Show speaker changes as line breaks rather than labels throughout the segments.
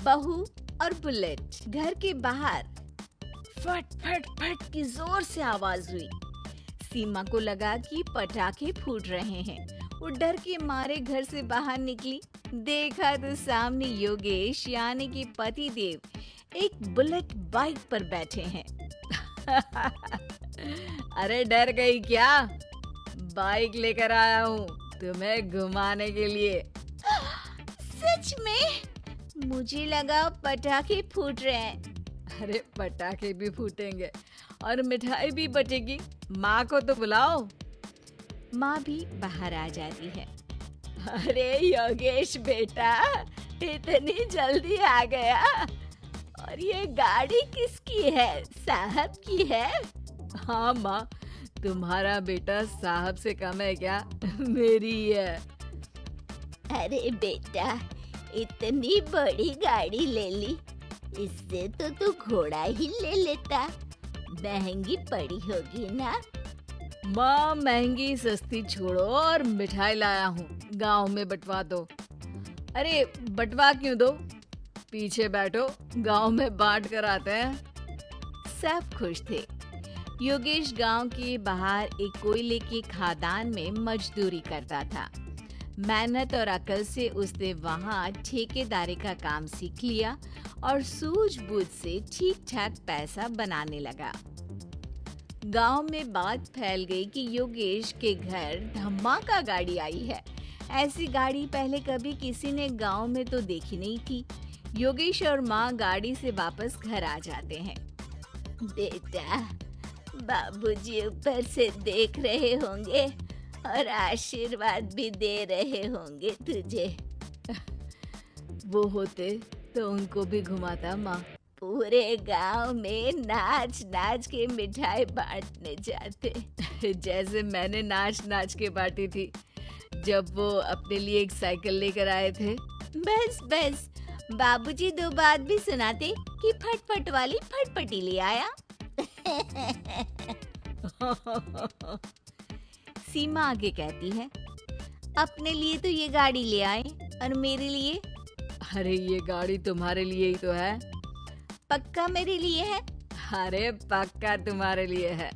बहू और बुलेट। घर के बाहर फट फट फट की जोर से आवाज हुई। सीमा को लगा कि पटाखे फूट रहे हैं। वो डर के मारे घर से बाहर निकली। देखा तो सामने योगेश यानी कि पति देव एक बुलेट बाइक पर बैठे हैं। अरे डर गई क्या? बाइक लेकर आया हूँ तुम्हें घुमाने के लिए। सच में? मुझे लगा पटाखे फूट रहे हैं। अरे पटाखे भी फूटेंगे और मिठाई भी बटेगी। माँ को तो बुलाओ। माँ भी बाहर आ जाती है। अरे योगेश बेटा, इतनी जल्दी आ गया। और ये गाड़ी किसकी है? साहब की है? हाँ माँ, तुम्हारा बेटा साहब से कम है क्या? मेरी ही है। अरे बेटा, इतनी बड़ी गाड़ी ले ली, इससे तो तू घोड़ा ही ले लेता। महंगी पड़ी होगी ना? माँ महंगी सस्ती छोड़ो और मिठाई लाया हूँ, गांव में बंटवा दो। अरे बंटवा क्यों दो? पीछे बैठो, गांव में बांट कर आते हैं। सब खुश थे। योगेश गांव के बाहर एक कोयले के खदान में मजदूरी करता था। मेहनत और अकल से उसने वहां ठेकेदारी का काम सीख लिया और सूझबूझ से ठीक ठाक पैसा बनाने लगा। गांव में बात फैल गई कि योगेश के घर धमाका गाड़ी आई है। ऐसी गाड़ी पहले कभी किसी ने गांव में तो देखी नहीं थी। योगेश और माँ गाड़ी से वापस घर आ जाते हैं। बेटा, बाबूजी ऊपर से देख रहे होंगे और आशीर्वाद भी दे रहे होंगे तुझे। वो होते तो उनको भी घुमाता माँ। पूरे गांव में नाच नाच के मिठाई बांटने जाते। जैसे मैंने नाच नाच के बांटी थी जब वो अपने लिए एक साइकिल लेकर आए थे। बस बस, बाबूजी दो बात भी सुनाते कि फटफट वाली फटफटी ले आया। सीमा आगे कहती है, अपने लिए तो ये गाड़ी ले आए और मेरे लिए? अरे ये गाड़ी तुम्हारे लिए ही तो है। पक्का मेरे लिए है? अरे पक्का तुम्हारे लिए है।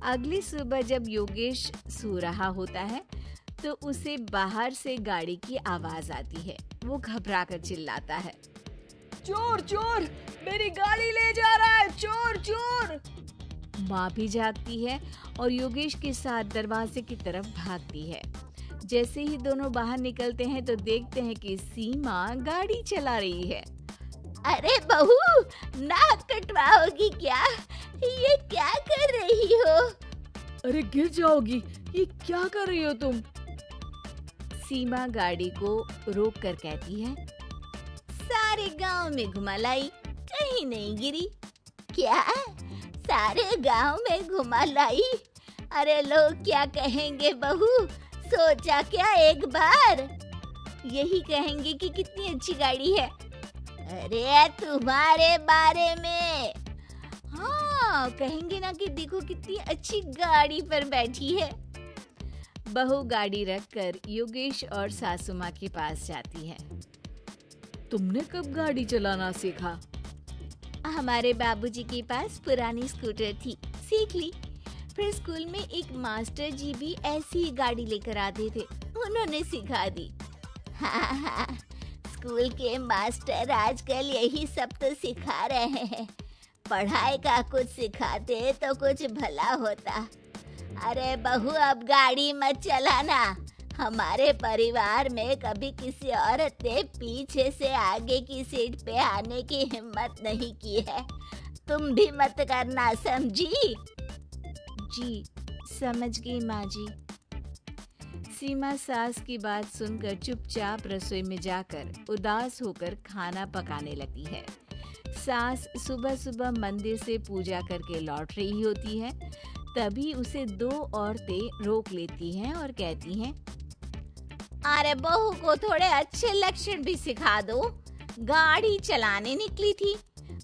अगली सुबह जब योगेश सो रहा होता है तो उसे बाहर से गाड़ी की आवाज आती है। वो घबरा कर चिल्लाता है, चोर चोर, मेरी गाड़ी ले जा रहा है, चोर चोर। माँ भी जागती है और योगेश के साथ दरवाजे की तरफ भागती है। जैसे ही दोनों बाहर निकलते हैं तो देखते हैं कि सीमा गाड़ी चला रही है। अरे बहू, नाक कटवाओगी क्या? ये क्या कर रही हो? अरे गिर जाओगी, ये क्या कर रही हो तुम? सीमा गाड़ी को रोक कर कहती है, सारे गांव में घुमा लाई, कहीं नहीं गिरी। क्या? सारे गांव में घुमा लाई? अरे लोग क्या कहेंगे बहू? सोचा क्या एक बार? यही कहेंगे कि कितनी अच्छी गाड़ी है। अरे तुम्हारे बारे में। हाँ, कहेंगे ना कि देखो कितनी अच्छी गाड़ी पर बैठी है। बहू गाड़ी रखकर योगेश और सासू माँ के पास जाती है। तुमने कब गाड़ी चलाना सीखा? हमारे बाबूजी के पास पुरानी स्कूटर थी, सीख ली। फिर स्कूल में एक मास्टर जी भी ऐसी ही गाड़ी लेकर आते थे, उन्होंने सिखा दी। हाँ, स्कूल के मास्टर आजकल यही सब तो सिखा रहे हैं। पढ़ाई का कुछ सिखाते तो कुछ भला होता। अरे बहू, अब गाड़ी मत चलाना। हमारे परिवार में कभी किसी औरत ने पीछे से आगे की सीट पे आने की हिम्मत नहीं की है। तुम भी मत करना, समझी? जी, समझ गई माँ जी। सीमा सास की बात सुनकर चुपचाप रसोई में जाकर उदास होकर खाना पकाने लगती है। सास सुबह सुबह मंदिर से पूजा करके लौट रही होती है। तभी उसे दो औरतें रोक लेती हैं और कहती हैं, अरे बहू को थोड़े अच्छे लक्षण भी सिखा दो। गाड़ी चलाने निकली थी,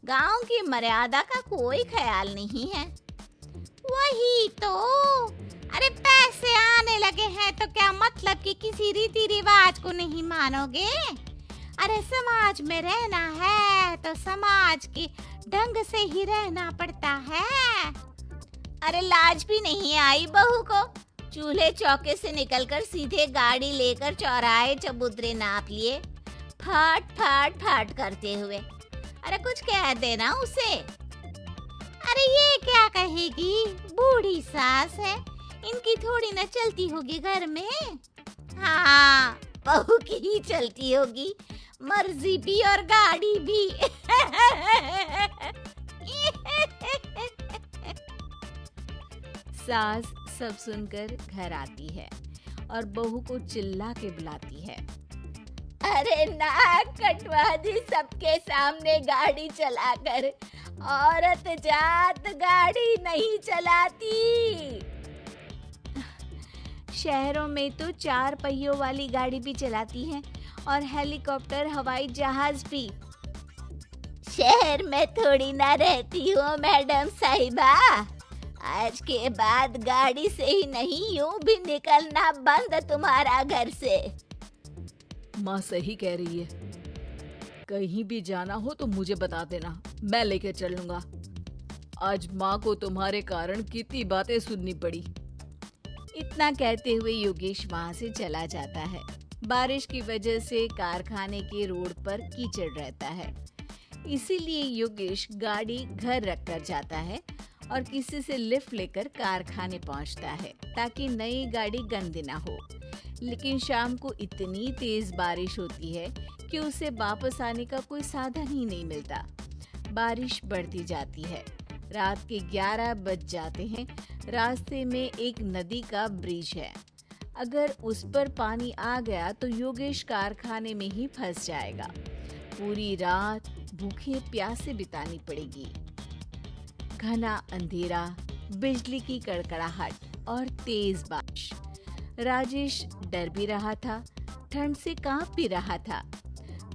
गांव की मर्यादा का कोई ख्याल नहीं है। वही तो, अरे पैसे आने लगे हैं तो क्या मतलब कि किसी रीति रिवाज को नहीं मानोगे?
अरे समाज में रहना है तो समाज के ढंग से ही रहना पड़ता है।
अरे लाज भी नहीं आई बहू को। चूल्हे चौके से निकलकर सीधे गाड़ी लेकर चौराहे चबूतरे नाप लिए, फाट फाट फाट करते हुए। अरे कुछ कह देना उसे।
अरे ये क्या कहेगी, बूढ़ी सास है, इनकी थोड़ी न चलती होगी घर में।
हाँ, बहू की ही चलती होगी, मर्जी भी और गाड़ी भी। सास सब सुनकर घर आती है और बहू को चिल्ला के बुलाती है। अरे नाक कटवा दी सबके सामने गाड़ी चलाकर, औरत जात गाड़ी नहीं चलाती। शहरों में तो 4 पहियों वाली गाड़ी भी चलाती हैं और हेलीकॉप्टर, हवाई जहाज भी। शहर में थोड़ी ना रहती हो मैडम साहिबा। आज के बाद गाड़ी से ही नहीं, यूं भी निकलना बंद तुम्हारा घर से।
माँ सही कह रही है, कहीं भी जाना हो तो मुझे बता देना, मैं लेकर चल लूंगा। आज माँ को तुम्हारे कारण कितनी बातें सुननी पड़ी।
इतना कहते हुए योगेश वहां से चला जाता है। बारिश की वजह से कारखाने के रोड पर कीचड़ रहता है, इसीलिए योगेश गाड़ी घर रखकर जाता है और किसी से लिफ्ट लेकर कारखाने पहुंचता है ताकि नई गाड़ी गंदी ना हो। लेकिन शाम को इतनी तेज बारिश होती है कि उसे वापस आने का कोई साधन ही नहीं मिलता। बारिश बढ़ती जाती है, रात के 11 बज जाते हैं। रास्ते में एक नदी का ब्रिज है, अगर उस पर पानी आ गया तो योगेश कारखाने में ही फंस जाएगा। पूरी रात भूखे प्यासे बितानी पड़ेगी। घना अंधेरा, बिजली की कड़कड़ाहट और तेज बारिश। राजेश डर भी रहा था, ठंड से कांप भी रहा था।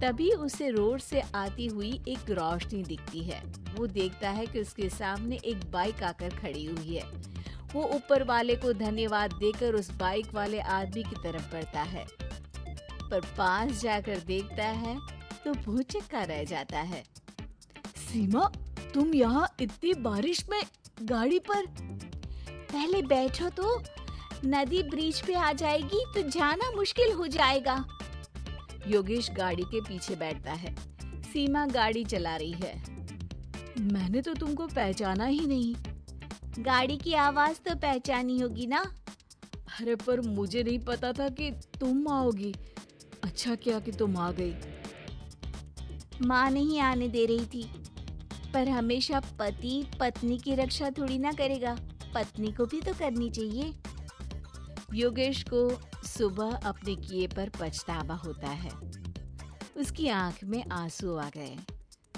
तभी उसे रोड से आती हुई एक रोशनी दिखती है। वो देखता है कि उसके सामने एक बाइक आकर खड़ी हुई है। वो ऊपर वाले को धन्यवाद देकर उस बाइक वाले आदमी की तरफ बढ़ता है, पर पास जाकर देखता है तो भौचक्का रह जाता है।
सीमा, तुम यहाँ इतनी बारिश में गाड़ी पर?
पहले बैठो तो, नदी ब्रिज पे आ जाएगी तो जाना मुश्किल हो जाएगा। योगेश गाड़ी के पीछे बैठता है। सीमा गाड़ी चला रही है।
मैंने तो तुमको पहचाना ही नहीं।
गाड़ी की आवाज तो पहचानी होगी ना।
अरे पर मुझे नहीं पता था कि तुम आओगी। अच्छा किया कि तुम आ गई।
माँ नहीं आने दे रही थी, पर हमेशा पति पत्नी की रक्षा थोड़ी ना करेगा, पत्नी को भी तो करनी चाहिए। योगेश को सुबह अपने किए पर पछतावा होता है। उसकी आंख में आंसू आ गए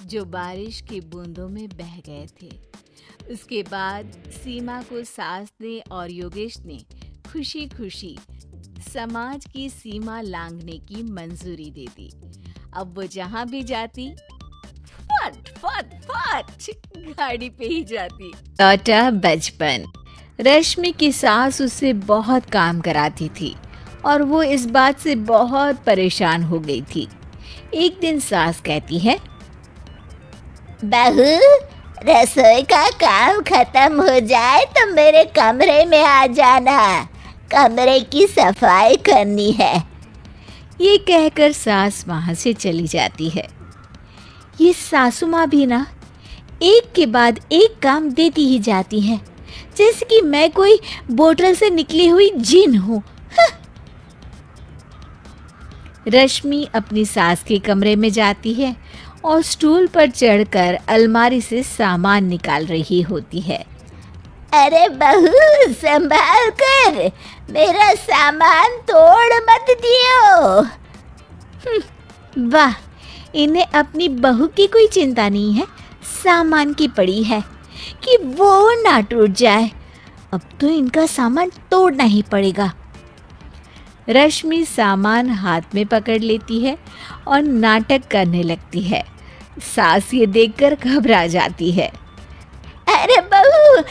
जो बारिश की बूंदों में बह गए थे। उसके बाद सीमा को सास ने और योगेश ने खुशी खुशी समाज की सीमा लांघने की मंजूरी दे दी। अब वो जहां भी जाती फट फट फट गाड़ी पे ही जाती। लौटा बचपन। रश्मि की सास उससे बहुत काम कराती थी और वो इस बात से बहुत परेशान हो गई थी। एक दिन सास कहती है, बहू, रसोई का काम खत्म हो जाए तो मेरे कमरे में आ जाना, कमरे की सफाई करनी है। ये कहकर सास वहां से चली जाती है। ये सासू माँ भी ना एक के बाद एक काम देती ही जाती हैं, जैसे कि मैं कोई बोतल से निकली हुई जिन हूँ। रश्मि अपनी सास के कमरे में जाती है और स्टूल पर चढ़कर अलमारी से सामान निकाल रही होती है। अरे बहू, संभाल कर, मेरा सामान तोड़ मत दियो। वाह, इन्हें अपनी बहू की कोई चिंता नहीं है, सामान की पड़ी है कि वो ना टूट जाए। अब तो इनका सामान तोड़ना ही पड़ेगा। रश्मि सामान हाथ में पकड़ लेती है और नाटक करने लगती है। सास ये देखकर घबरा जाती है। अरे बहू,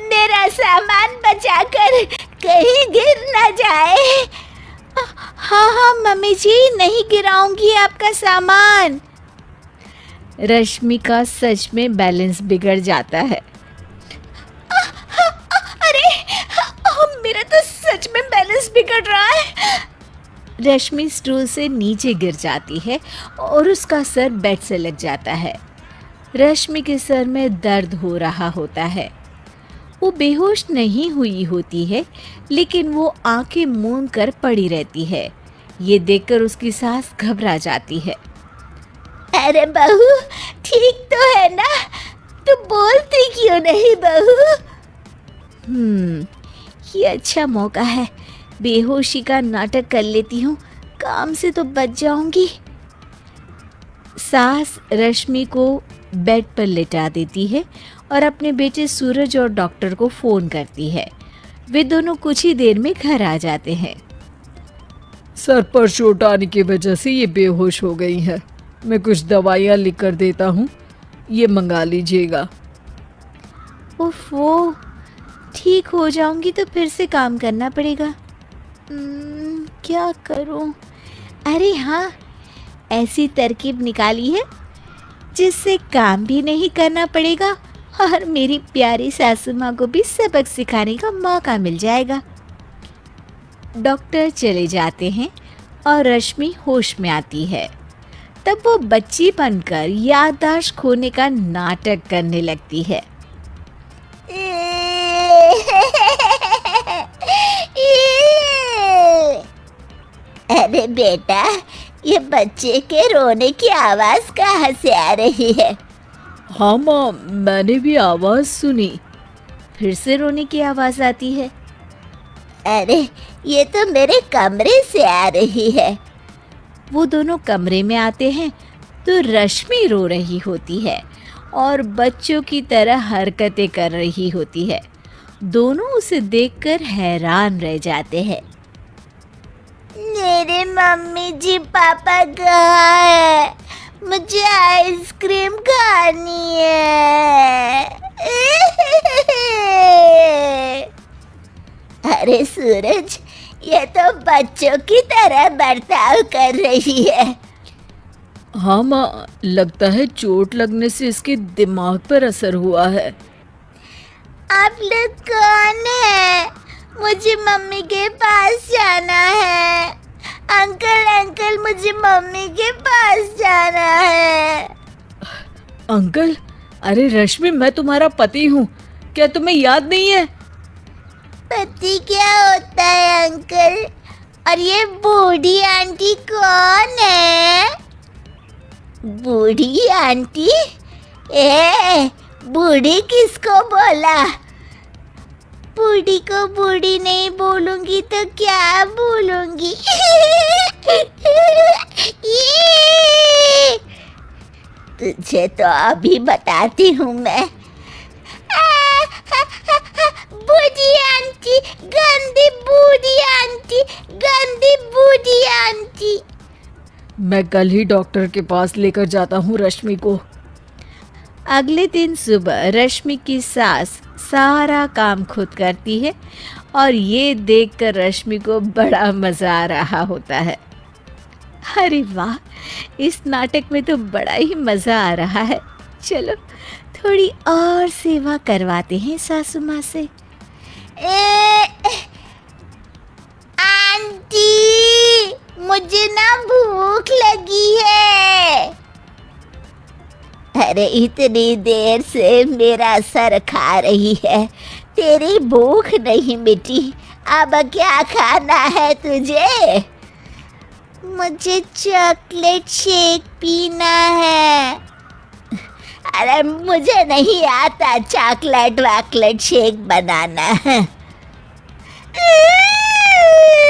मेरा सामान बचाकर कहीं गिर ना जाए। हाँ हाँ मम्मी जी, नहीं गिराऊंगी आपका सामान। रश्मि का सच में बैलेंस बिगड़ जाता है। अरे मेरा तो सच में बैलेंस बिगड़ रहा है। रश्मि स्टूल से नीचे गिर जाती है और उसका सर बेड से लग जाता है। रश्मि के सर में दर्द हो रहा होता है। वो बेहोश नहीं हुई होती है, लेकिन वो आंखें मूंद कर पड़ी रहती है। ये देखकर उसकी सास घबरा जाती है। अरे बहू, ठीक तो है ना? तू बोलती क्यों नहीं बहू? ये अच्छा मौका है, बेहोशी का नाटक कर लेती हूँ, काम से तो बच जाऊंगी। सास रश्मि को बेड पर लिटा देती है और अपने बेटे सूरज और डॉक्टर को फोन करती है। वे दोनों कुछ ही देर में घर आ जाते हैं।
सर पर चोट आने की वजह से ये बेहोश हो गई है। मैं कुछ दवाइयाँ लिख कर देता हूँ, ये मंगा लीजिएगा।
वो ठीक हो जाऊंगी तो फिर से काम करना पड़ेगा। क्या करूं? अरे हाँ, ऐसी तरकीब निकाली है जिससे काम भी नहीं करना पड़ेगा और मेरी प्यारी सासू माँ को भी सबक सिखाने का मौका मिल जाएगा। डॉक्टर चले जाते हैं और रश्मि होश में आती है। तब वो बच्ची बनकर याददाश्त खोने का नाटक करने लगती है। अरे बेटा, ये बच्चे के रोने की आवाज कहाँ से आ रही है?
हाँ माँ, मैंने भी आवाज़ सुनी।
फिर से रोने की आवाज आती है। अरे ये तो मेरे कमरे से आ रही है। वो दोनों कमरे में आते हैं तो रश्मि रो रही होती है और बच्चों की तरह हरकतें कर रही होती है। दोनों उसे देखकर हैरान रह जाते हैं। मेरे मम्मी जी पापा कहाँ है? मुझे आइसक्रीम खानी है। अरे सूरज, ये तो बच्चों की तरह बर्ताव कर रही है।
हाँ माँ, लगता है चोट लगने से इसके दिमाग पर असर हुआ है।
आप लोग कौन है? मुझे मम्मी के पास जाना है। अंकल अंकल, मुझे मम्मी के पास जाना है।
अंकल? अरे रश्मि, मैं तुम्हारा पति हूँ, क्या तुम्हें याद नहीं है?
पति क्या होता है अंकल? और ये बूढ़ी आंटी कौन है? बूढ़ी आंटी? बूढ़ी किसको बोला? बूढ़ी को बूढ़ी नहीं बोलूंगी तो क्या बोलूंगी? तुझे तो अभी बताती हूँ मैं। बूढ़ी आंटी, गंदी बूढ़ी आंटी, गंदी बूढ़ी आंटी।
मैं कल ही डॉक्टर के पास लेकर जाता हूँ रश्मि को।
अगले दिन सुबह रश्मि की सास सारा काम खुद करती है और ये देखकर रश्मि को बड़ा मज़ा आ रहा होता है। अरे वाह, इस नाटक में तो बड़ा ही मज़ा आ रहा है। चलो थोड़ी और सेवा करवाते हैं सासू माँ से। आंटी, मुझे ना भूख लगी है। अरे इतनी देर से मेरा सर खा रही है, तेरी भूख नहीं मिटी। अब क्या खाना है तुझे? मुझे चॉकलेट शेक पीना है। अरे मुझे नहीं आता चॉकलेट वाकलेट शेक बनाना है।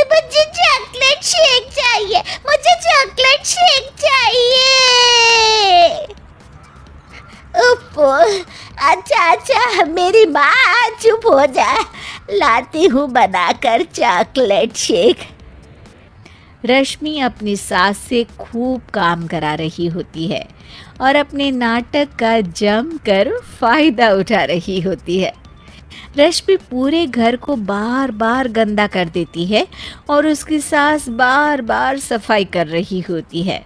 मुझे चॉकलेट शेक चाहिए, मुझे चॉकलेट शेक चाहिए। अच्छा, मेरी माँ चुप हो जा, लाती हूँ बनाकर चॉकलेट शेक। रश्मि अपनी सास से खूब काम करा रही होती है और अपने नाटक का जमकर फायदा उठा रही होती है। रश्मि पूरे घर को बार बार गंदा कर देती है और उसकी सास बार बार सफाई कर रही होती है।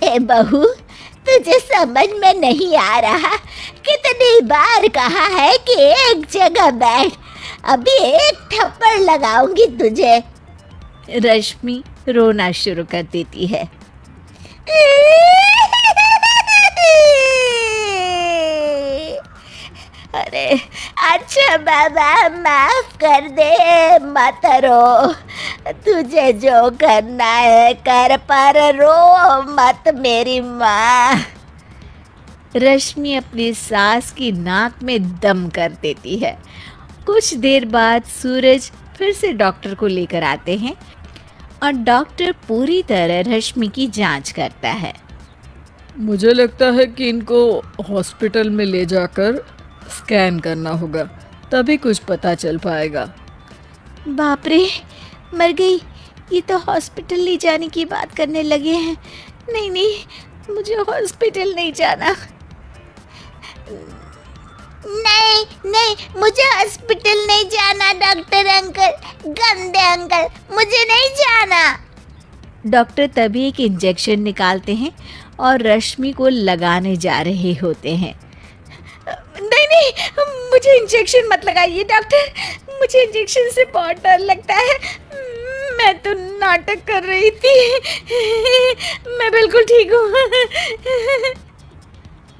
ए बहू, तुझे समझ में नहीं आ रहा? कितनी बार कहा है कि एक जगह बैठ, अभी एक थप्पड़ लगाऊंगी तुझे।
रश्मि रोना शुरू कर देती है।
अरे अच्छा बाबा, माफ कर दे, मत रो। तुझे जो करना है कर, पर रो मत मेरी माँ।
रश्मि अपनी सास की नाक में दम कर देती है। कुछ देर बाद सूरज फिर से डॉक्टर को लेकर आते हैं और डॉक्टर पूरी तरह रश्मि की जांच करता है।
मुझे लगता है कि इनको हॉस्पिटल में ले जाकर स्कैन करना होगा, तभी कुछ पता चल पाएगा।
बाप रे, मर गई। ये तो हॉस्पिटल ले जाने की बात करने लगे हैं। नहीं नहीं, मुझे हॉस्पिटल नहीं जाना।
नहीं नहीं, मुझे हॉस्पिटल नहीं जाना डॉक्टर अंकल, गंदे अंकल, मुझे नहीं जाना।
डॉक्टर तभी एक इंजेक्शन निकालते हैं और रश्मि को लगाने जा रहे होते हैं। नहीं नहीं, मुझे इंजेक्शन मत लगाइए डॉक्टर, मुझे इंजेक्शन से बहुत डर लगता है। मैं तो नाटक कर रही थी, मैं बिल्कुल ठीक हूँ।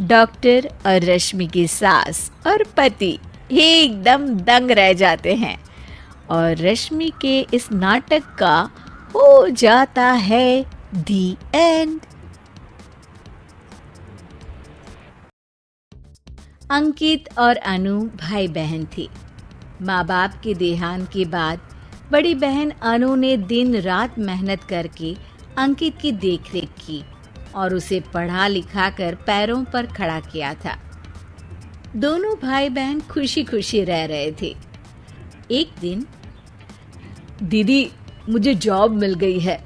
डॉक्टर और रश्मि की सास और पति एकदम दंग रह जाते हैं और रश्मि के इस नाटक का हो जाता है दी एंड। अंकित और अनु भाई बहन थे। माँ बाप के देहांत के बाद बड़ी बहन अनु ने दिन रात मेहनत करके अंकित की देखरेख की और उसे पढ़ा लिखा कर पैरों पर खड़ा किया था। दोनों भाई बहन खुशी खुशी रह रहे थे। एक दिन,
दीदी, मुझे जॉब मिल गई है।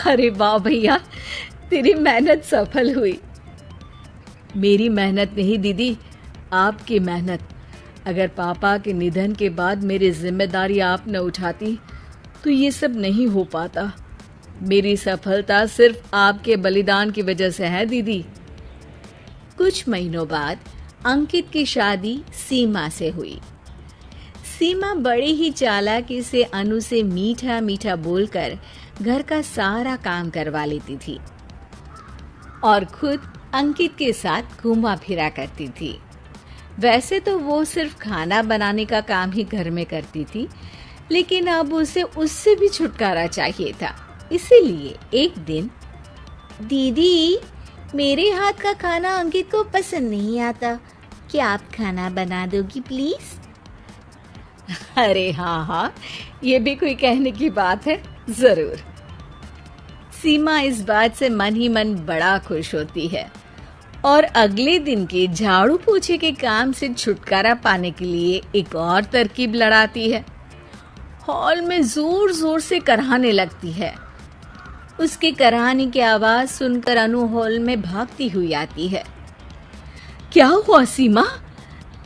अरे वाह भैया, तेरी मेहनत सफल हुई।
मेरी मेहनत नहीं दीदी, आपकी मेहनत। अगर पापा के निधन के बाद मेरी जिम्मेदारी आप न उठाती तो ये सब नहीं हो पाता। मेरी सफलता सिर्फ आपके बलिदान की वजह से है दीदी।
कुछ महीनों बाद अंकित की शादी सीमा से हुई। सीमा बड़ी ही चालाकी से अनु से मीठा मीठा बोलकर घर का सारा काम करवा लेती थी और खुद अंकित के साथ घूमा फिरा करती थी। वैसे तो वो सिर्फ खाना बनाने का काम ही घर में करती थी, लेकिन अब उसे उससे भी छुटकारा चाहिए था। इसीलिए एक दिन, दीदी, मेरे हाथ का खाना अंकित को पसंद नहीं आता, क्या आप खाना बना दोगी प्लीज?
अरे हाँ हाँ, ये भी कोई कहने की बात है, जरूर।
सीमा इस बात से मन ही मन बड़ा खुश होती है और अगले दिन के झाड़ू पोछे के काम से छुटकारा पाने के लिए एक और तरकीब लड़ाती है। हॉल में जोर जोर से कराहने लगती है। उसके कराहने की आवाज सुनकर अनु हॉल में भागती हुई आती है।
क्या हुआ सीमा?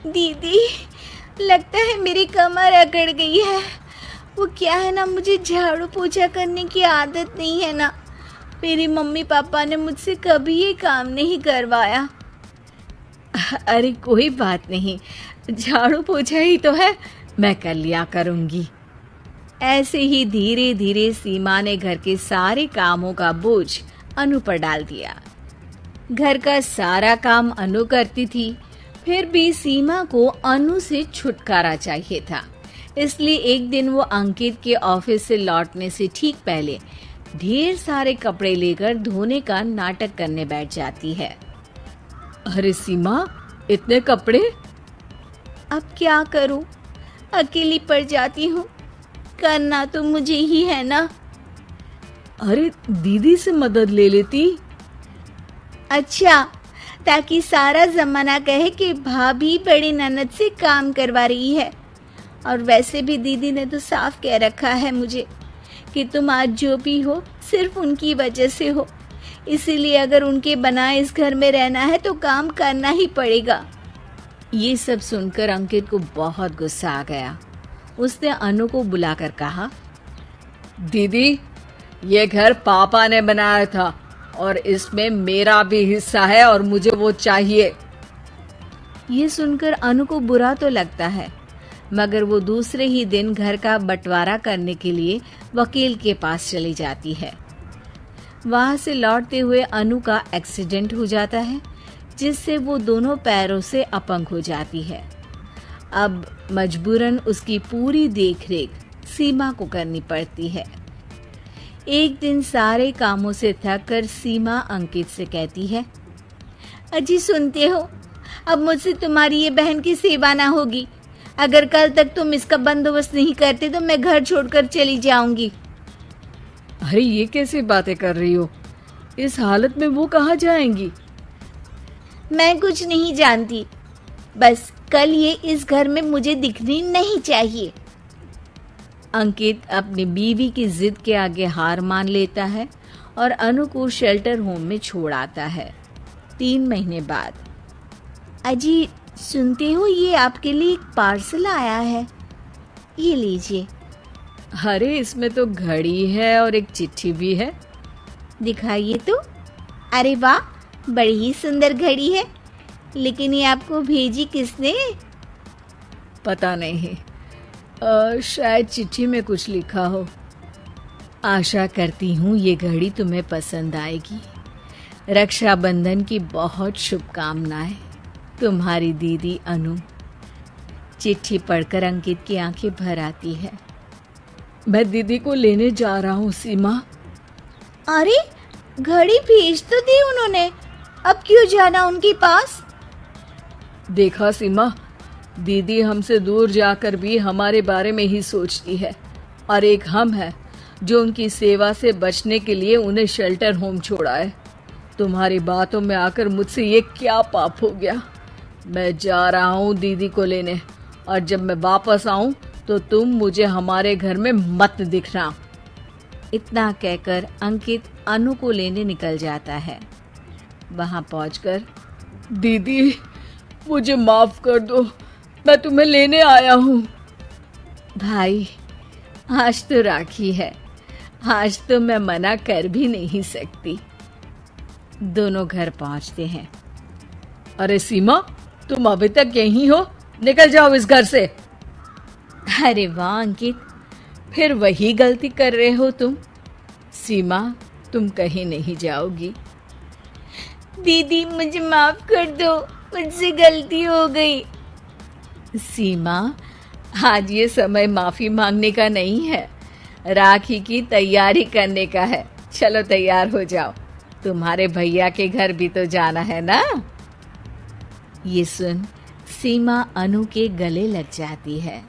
दीदी, लगता है मेरी कमर अकड़ गई है। वो क्या है ना, मुझे झाड़ू पोछा करने की आदत नहीं है ना। मेरी मम्मी पापा ने मुझसे कभी ये काम नहीं करवाया।
अरे कोई बात नहीं, झाड़ू पोछा ही तो है, मैं कर लिया करूंगी।
ऐसे ही धीरे धीरे सीमा ने घर के सारे कामों का बोझ अनु पर डाल दिया। घर का सारा काम अनु करती थी, फिर भी सीमा को अनु से छुटकारा चाहिए था। इसलिए एक दिन वो अंकित के ऑफिस से लौटने से ठीक पहले ढेर सारे कपड़े लेकर धोने का नाटक करने बैठ जाती है।
अरे सीमा, इतने कपड़े?
अब क्या करूं, अकेली पड़ जाती हूँ, करना तो मुझे ही है ना।
अरे दीदी से मदद ले लेती।
अच्छा, ताकि सारा जमाना कहे कि भाभी बड़ी ननद से काम करवा रही है। और वैसे भी दीदी ने तो साफ कह रखा है मुझे कि तुम आज जो भी हो सिर्फ उनकी वजह से हो, इसीलिए अगर उनके बनाए इस घर में रहना है तो काम करना ही पड़ेगा। ये सब सुनकर अंकित को बहुत गुस्सा आ गया। उसने अनु को बुलाकर कहा,
दीदी, ये घर पापा ने बनाया था और इसमें मेरा भी हिस्सा है और मुझे वो चाहिए।
ये सुनकर अनु को बुरा तो लगता है, मगर वो दूसरे ही दिन घर का बंटवारा करने के लिए वकील के पास चली जाती है। वहां से लौटते हुए अनु का एक्सीडेंट हो जाता है, जिससे वो दोनों पैरों से अपंग हो जाती है। अब मजबूरन उसकी पूरी देखरेख सीमा को करनी पड़ती है। एक दिन सारे कामों से थक कर सीमा अंकित से कहती है,
अजी सुनते हो, अब मुझसे तुम्हारी ये बहन की सेवा ना होगी। अगर कल तक तुम इसका बंदोबस्त नहीं करते तो मैं घर छोड़कर चली जाऊंगी।
अरे ये कैसी बातें कर रही हो? इस हालत में वो कहाँ जाएंगी?
मैं कुछ नहीं जानती, बस कल ये इस घर में मुझे दिखनी नहीं चाहिए।
अंकित अपनी बीवी की जिद के आगे हार मान लेता है और अनु को शेल्टर होम में छोड़ आता है। 3 महीने बाद,
अजी सुनते हो, ये आपके लिए एक पार्सल आया है, ये लीजिए।
अरे इसमें तो घड़ी है और एक चिट्ठी भी है।
दिखाइए तो। अरे वाह, बड़ी ही सुंदर घड़ी है, लेकिन ये आपको भेजी किसने?
पता नहीं, शायद चिट्ठी में कुछ लिखा हो।
आशा करती हूँ ये घड़ी तुम्हें पसंद आएगी। रक्षाबंधन की बहुत शुभकामनाएं, तुम्हारी दीदी अनु। चिट्ठी पढ़कर अंकित की आंखें भर आती है।
मैं दीदी को लेने जा रहा हूँ सीमा।
अरे घड़ी भेज तो दी उन्होंने, अब क्यों जाना उनके पास?
देखा सीमा, दीदी हमसे दूर जाकर भी हमारे बारे में ही सोचती है, और एक हम है जो उनकी सेवा से बचने के लिए उन्हें शेल्टर होम छोड़ा है। तुम्हारी बातों में आकर मुझसे ये क्या पाप हो गया? मैं जा रहा हूँ दीदी को लेने, और जब मैं वापस आऊं तो तुम मुझे हमारे घर में मत दिखना।
इतना कहकर अंकित अनु को लेने निकल जाता है। वहां पहुंचकर,
दीदी मुझे माफ कर दो, मैं तुम्हें लेने आया हूँ।
भाई, आज तो राखी है, आज तो मैं मना कर भी नहीं सकती। दोनों घर पहुंचते हैं।
अरे सीमा, तुम अभी तक यहीं हो? निकल जाओ इस घर से।
अरे वाह अंकित, फिर वही गलती कर रहे हो तुम।
सीमा, तुम कहीं नहीं जाओगी।
दीदी मुझे माफ कर दो, मुझसे गलती हो गई।
सीमा, आज ये समय माफी मांगने का नहीं है, राखी की तैयारी करने का है। चलो तैयार हो जाओ, तुम्हारे भैया के घर भी तो जाना है ना। ये सुन सीमा अनु के गले लग जाती है।